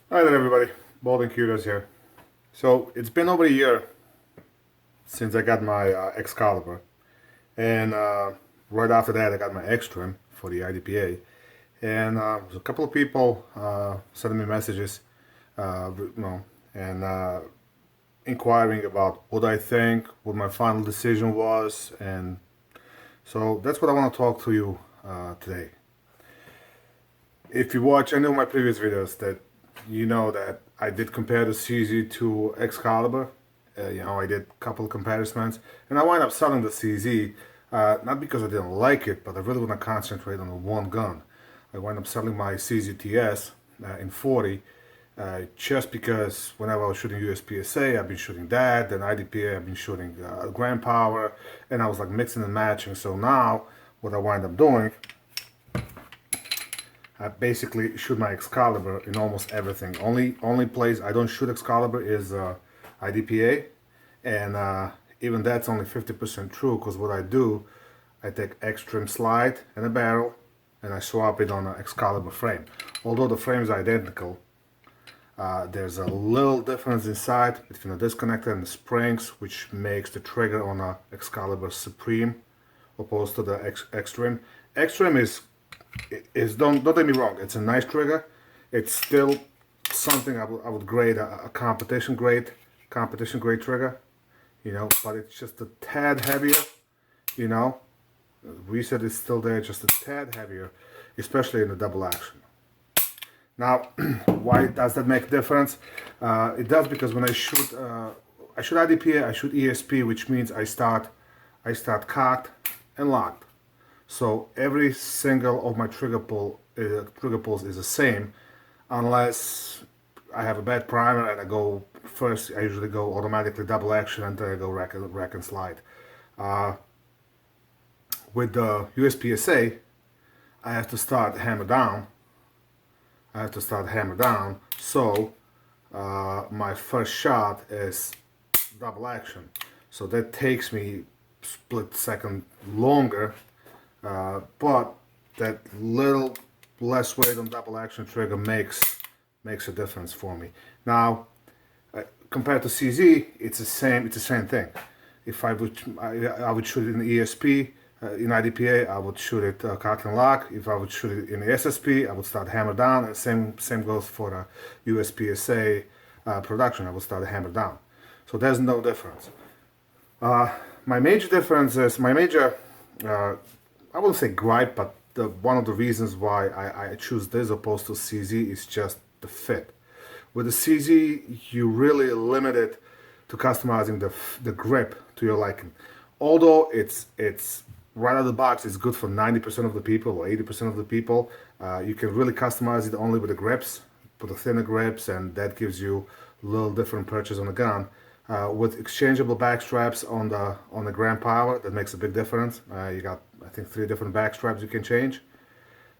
Hi there everybody, Bald&curious here. So it's been over a year since I got my Excalibur, and right after that I got my X-trim for the IDPA, and there's a couple of people sending me messages, you know, and inquiring about what I think, what my final decision was, and so that's what I want to talk to you today. If you watch any of my previous videos, that you know that I did compare the CZ to Excalibur. I did a couple of comparisons, and I wound up selling the CZ, not because I didn't like it, but I really want to concentrate on the one gun. I wound up selling my CZTS in 40, just because whenever I was shooting USPSA, I've been shooting that, then IDPA, I've been shooting Grand Power, and I was like mixing and matching. So now, what I wind up doing, I basically shoot my Excalibur in almost everything. Only place I don't shoot Excalibur is IDPA, and even that's only 50% true, because what I do, I take X-trim slide and a barrel, and I swap it on an Excalibur frame. Although the frame is identical, there's a little difference inside between the disconnector and the springs, which makes the trigger on a Excalibur supreme, opposed to the X-trim. X-trim is don't get me wrong, it's a nice trigger. It's still something I would grade a competition grade trigger, but it's just a tad heavier, you know. Reset is still there, just a tad heavier, especially in the double action. Now, why does that make a difference? It does, because when I shoot IDPA, I shoot ESP, which means I start cocked and locked. So every single of my trigger pulls is the same, unless I have a bad primer and I go first. I usually go automatically double action, and then I go rack and slide. With the USPSA, I have to start hammer down. So my first shot is double action. So that takes me split second longer. But that little less weight on double action trigger makes a difference for me. Now, compared to CZ, it's the same thing. If I would shoot it in the ESP, in IDPA, I would shoot it cock and lock. If I would shoot it in the SSP, I would start hammer down, and same goes for the USPSA production. I would start hammer down. So there's no difference. My major difference is I wouldn't say gripe, but one of the reasons why I choose this opposed to CZ is just the fit. With the CZ, you really limited to customizing the grip to your liking. Although it's right out of the box, it's good for 90% of the people or 80% of the people. You can really customize it only with the grips, put the thinner grips, and that gives you a little different purchase on the gun. With exchangeable back straps on the Grand Power, that makes a big difference. You got, I think, 3 different back straps you can change.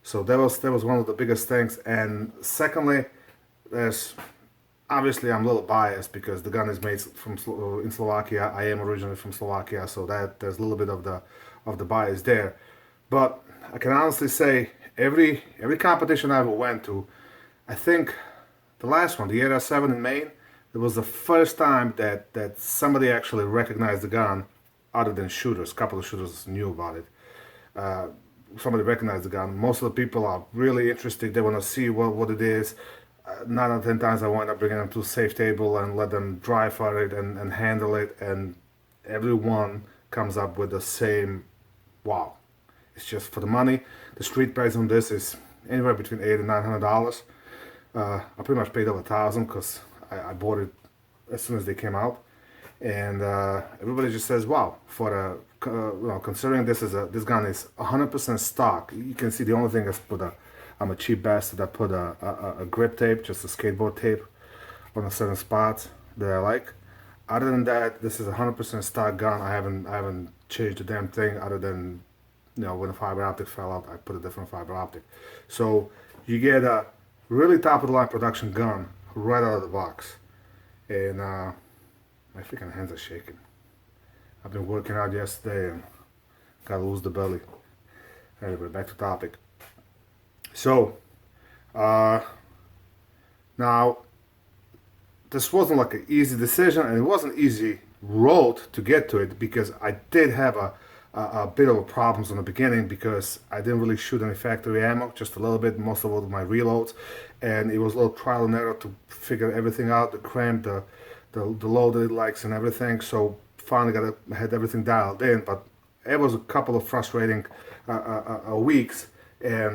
So that was one of the biggest things. And secondly, there's obviously, I'm a little biased because the gun is made in Slovakia. I am originally from Slovakia, so that there's a little bit of the bias there. But I can honestly say every competition I ever went to, I think the last one, the Era 7 in Maine, it was the first time that somebody actually recognized the gun, other than shooters. A couple of shooters knew about it. Somebody recognized the gun. Most of the people are really interested. They want to see what it is. 9 out of 10 times I wind up bringing them to a safe table and let them dry fire it and handle it. And everyone comes up with the same, wow. It's just for the money. The street price on this is anywhere between $800 and $900. I pretty much paid over $1,000 because I bought it as soon as they came out, and everybody just says, "Wow!" For considering this gun is 100% stock. You can see the only thing is I'm a cheap bastard. I put a grip tape, just a skateboard tape, on the certain spots that I like. Other than that, this is a 100% stock gun. I haven't changed a damn thing other than when the fiber optic fell out, I put a different fiber optic. So you get a really top of the line production gun right out of the box. And my freaking hands are shaking. I've been working out yesterday and gotta lose the belly. Anyway, back to topic. So Now, this wasn't like an easy decision, and it wasn't easy road to get to it, because I did have a bit of problems in the beginning, because I didn't really shoot any factory ammo, just a little bit, most of all my reloads, and it was a little trial and error to figure everything out, the cramp, the load that it likes and everything. So finally had everything dialed in, but it was a couple of frustrating weeks. And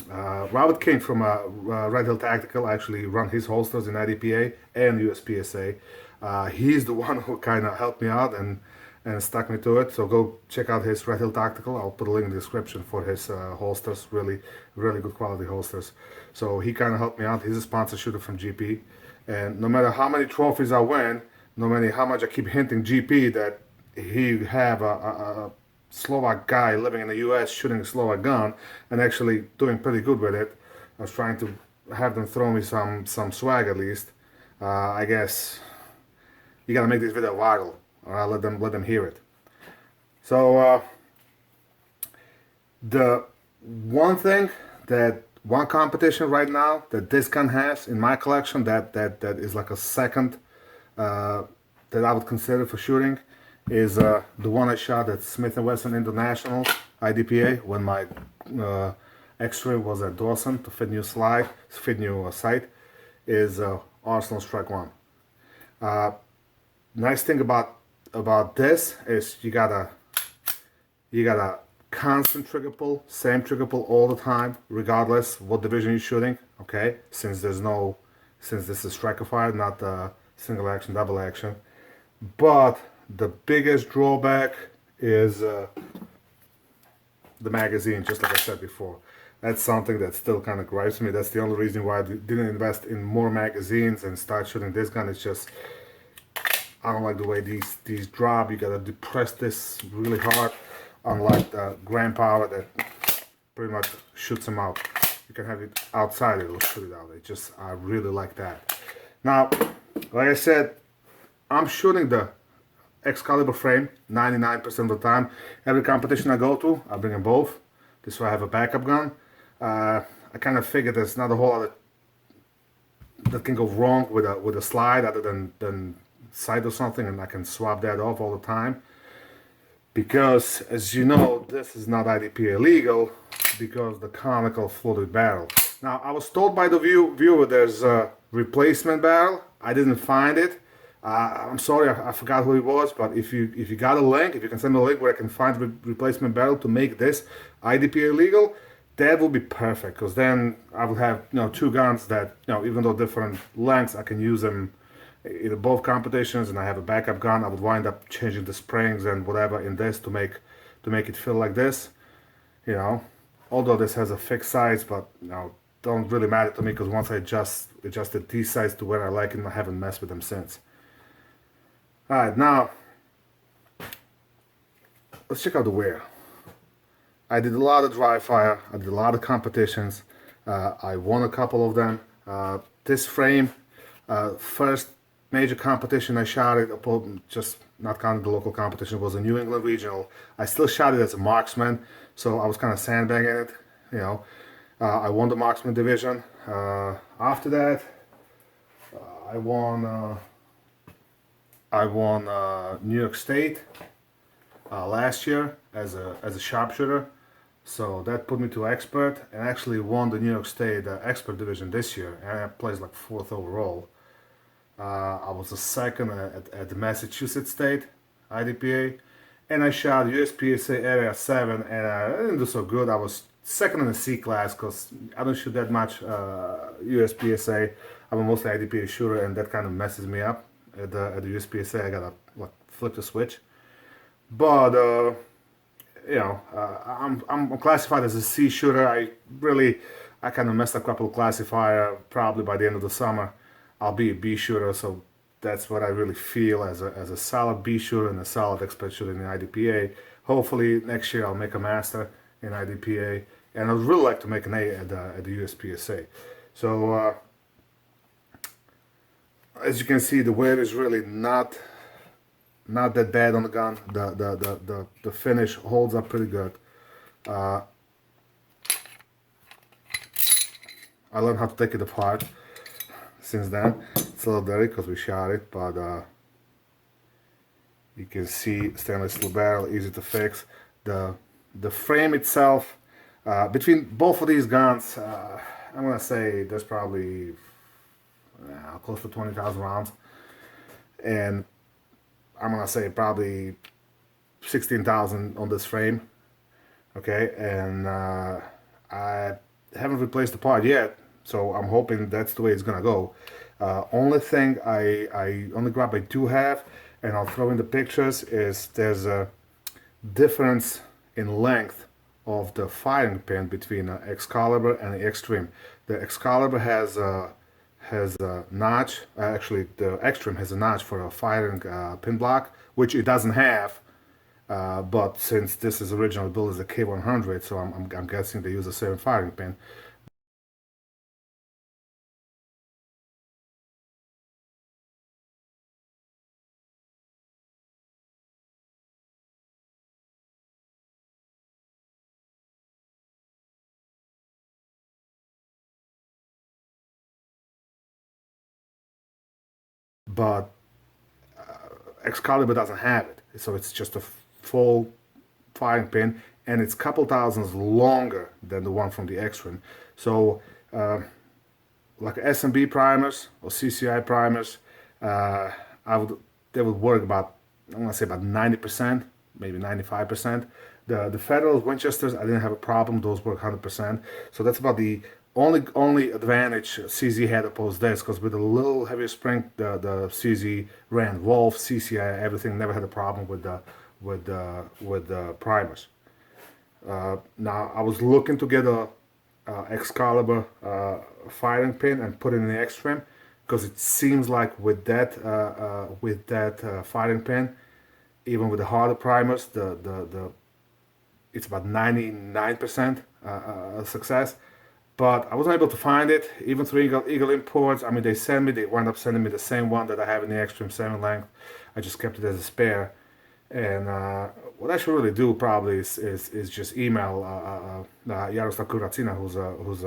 Robert King from Red Hill Tactical actually run his holsters in IDPA and USPSA. He's the one who kind of helped me out and stuck me to it. So go check out his Red Hill Tactical. I'll put a link in the description for his holsters. Really, really good quality holsters. So he kind of helped me out. He's a sponsor shooter from GP. And no matter how many trophies I win, no matter how much I keep hinting GP that he have a Slovak guy living in the US shooting a Slovak gun and actually doing pretty good with it, I was trying to have them throw me some swag at least. I guess you gotta make this video viral, or let them hear it. So the one competition right now that this gun has in my collection that is like a second that I would consider for shooting is the one I shot at Smith & Wesson International IDPA when my X-ray was at Dawson to fit new sight, is Arsenal Strike 1. Nice thing about this is you got a constant trigger pull, same trigger pull all the time, regardless what division you're shooting. Okay, since this is striker fire, not single action, double action. But the biggest drawback is the magazine, just like I said before. That's something that still kind of gripes me. That's the only reason why I didn't invest in more magazines and start shooting this gun. It's just, I don't like the way these drop. You gotta depress this really hard, unlike the Grand Power that pretty much shoots them out. You can have it outside, it'll shoot it out. I really like that. Now, like I said, I'm shooting the X-calibur frame 99% of the time. Every competition I go to, I bring them both. This way I have a backup gun. I kind of figured there's not a whole lot that can go wrong with a slide other than sight or something, and I can swap that off all the time. Because, as you know, this is not IDPA legal because the conical floated barrel. Now, I was told by the viewer there's a replacement barrel. I didn't find it. I'm sorry, I forgot who it was, but if you got a link, if you can send me a link where I can find replacement barrel to make this IDPA legal, that would be perfect, because then I would have two guns that even though different lengths, I can use them in both competitions, and I have a backup gun. I would wind up changing the springs and whatever in this to make it feel like this, although this has a fixed size, but don't really matter to me, because once I adjusted these sides to where I like it, I haven't messed with them since. Alright, now let's check out the wear. I did a lot of dry fire, I did a lot of competitions, I won a couple of them. This frame, first major competition I shot it, just not counting the local competition, was a New England regional. I still shot it as a marksman, so I was kind of sandbagging it, I won the marksman division. After that, I won New York State last year as a sharpshooter, so that put me to expert, and actually won the New York State expert division this year, and I placed like 4th overall. I was the second at the Massachusetts State IDPA, and I shot USPSA Area 7, and I didn't do so good. I was second in the C class because I don't shoot that much USPSA. I'm a mostly IDPA shooter, and that kind of messes me up. At the USPSA, I gotta flip the switch. But I'm classified as a C shooter. I kind of messed up a couple of classifier. Probably by the end of the summer, I'll be a B shooter. So that's what I really feel as a solid B shooter and a solid expert shooter in the IDPA. Hopefully next year I'll make a master in IDPA, and I'd really like to make an A at the USPSA. So. As you can see, the wear is really not that bad on the gun. The finish holds up pretty good. I learned how to take it apart. since then. It's a little dirty because we shot it, but you can see stainless steel barrel, easy to fix. The frame itself, between both of these guns, I'm gonna say there's probably close to 20,000 rounds, and I'm gonna say probably 16,000 on this frame. Okay, and I haven't replaced the part yet, so I'm hoping that's the way it's gonna go. Only thing only grab I do have, and I'll throw in the pictures, is there's a difference in length of the firing pin between the Excalibur and the Extreme. The Excalibur has a notch. Actually, the Extreme has a notch for a firing pin block, which it doesn't have. But since this is original build as a K100, so I'm guessing they use the same firing pin. But Excalibur doesn't have it, so it's just a full firing pin, and it's a couple thousands longer than the one from the Extreme. So like S&B primers or CCI primers, they would work about, I'm gonna say about 90%, maybe 95%. The Federal Winchesters, I didn't have a problem; those work 100%. So that's about the only advantage CZ had opposed this, because with a little heavier spring, the CZ ran Wolf, CCI, everything, never had a problem with the primers. Now I was looking to get a Excalibur firing pin and put it in the Extreme, because it seems like with that firing pin, even with the harder primers, the it's about 99% success. But I wasn't able to find it, even through Eagle Imports. I mean, they wound up sending me the same one that I have in the Extreme 7 length. I just kept it as a spare. And what I should really do probably is just email Jaroslav Kuracina, who's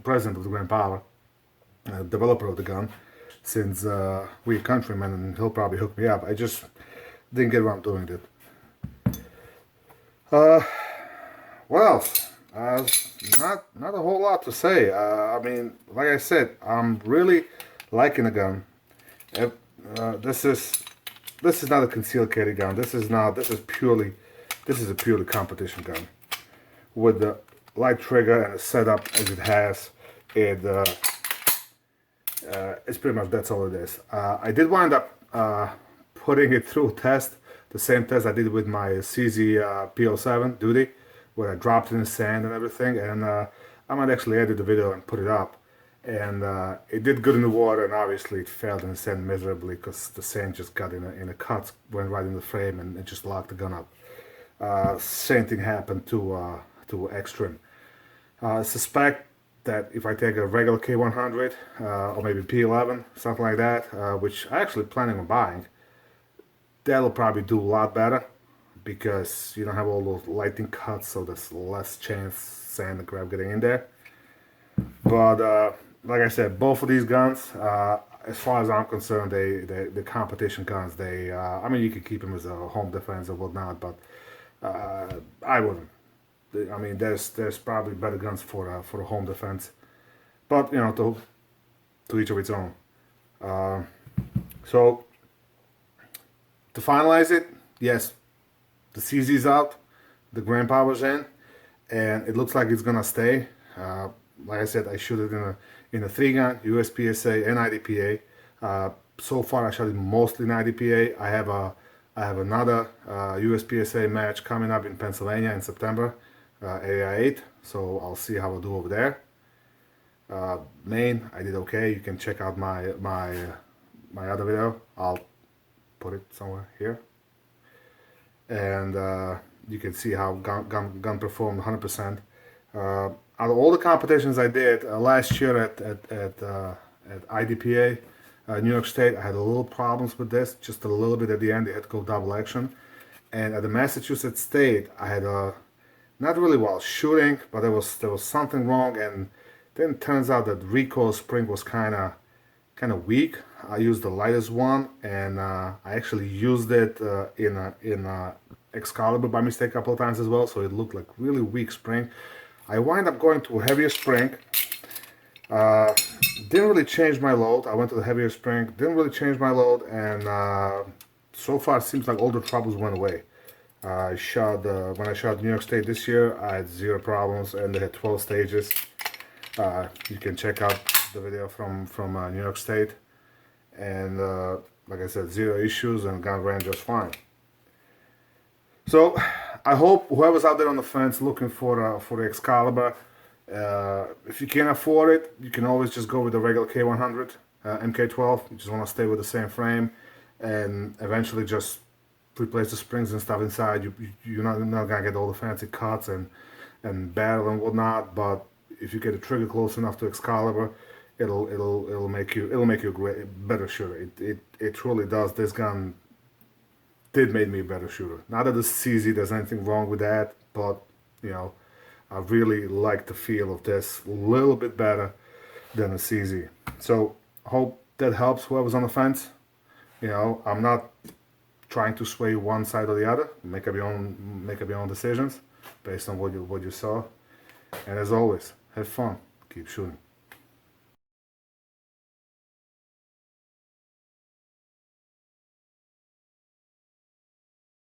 president of the Grand Power, developer of the gun, since we're countrymen, and he'll probably hook me up. I just didn't get around doing it. What else? Not a whole lot to say. I mean, like I said, I'm really liking the gun. This is not a concealed carry gun. This is a purely competition gun. With the light trigger and the setup as it has, it's pretty much, that's all it is. I did wind up putting it through a test, the same test I did with my CZ P07 Duty, where I dropped it in the sand and everything, and I might actually edit the video and put it up. And it did good in the water, and obviously it failed in the sand miserably because the sand just got in a cut, went right in the frame, and it just locked the gun up. Same thing happened to Extreme. I suspect that if I take a regular K100 or maybe P11, something like that, which I actually planning on buying, that'll probably do a lot better, because you don't have all those lightning cuts, so there's less chance sand and crap getting in there. But like I said, both of these guns, as far as I'm concerned, the competition guns. I mean, you could keep them as a home defense or whatnot, but I wouldn't. I mean, there's probably better guns for a home defense, but you know, to each of its own. So to finalize it, yes, the CZ's out, the Grand Power's in, and it looks like it's gonna stay. Like I said, I shoot it in a 3-gun, USPSA and IDPA. So far, I shot it mostly in IDPA. I have another USPSA match coming up in Pennsylvania in September, AI8. So I'll see how I do over there. Maine, I did okay. You can check out my other video. I'll put it somewhere here, and you can see how gun performed 100%. Out of all the competitions I did last year at IDPA, New York State, I had a little problems with this, just a little bit at the end. They had to go double action. And at the Massachusetts State, I had not really well shooting, but there was something wrong, and then it turns out that recoil spring was kind of kind of weak. I used the lightest one, and I actually used it in Excalibur by mistake a couple of times as well, so it looked like really weak spring. I wind up going to a heavier spring. Didn't really change my load. I went to the heavier spring, didn't really change my load, and so far it seems like all the troubles went away. I shot when I shot New York State this year, I had zero problems, and they had 12 stages. You can check out the video from New York State, and like I said, zero issues, and gun ran just fine. So I hope whoever's out there on the fence looking for the Excalibur, if you can't afford it, you can always just go with the regular K100, MK12. You just want to stay with the same frame, and eventually just replace the springs and stuff inside. You're not gonna get all the fancy cuts and barrel and whatnot. But if you get the trigger close enough to Excalibur, it'll make you a better shooter. It truly does. This gun did make me a better shooter. Not that the CZ there's anything wrong with that, but you know, I really like the feel of this a little bit better than the CZ. So hope that helps whoever's on the fence. You know, I'm not trying to sway one side or the other. Make up your own decisions based on what you saw. And as always, have fun. Keep shooting.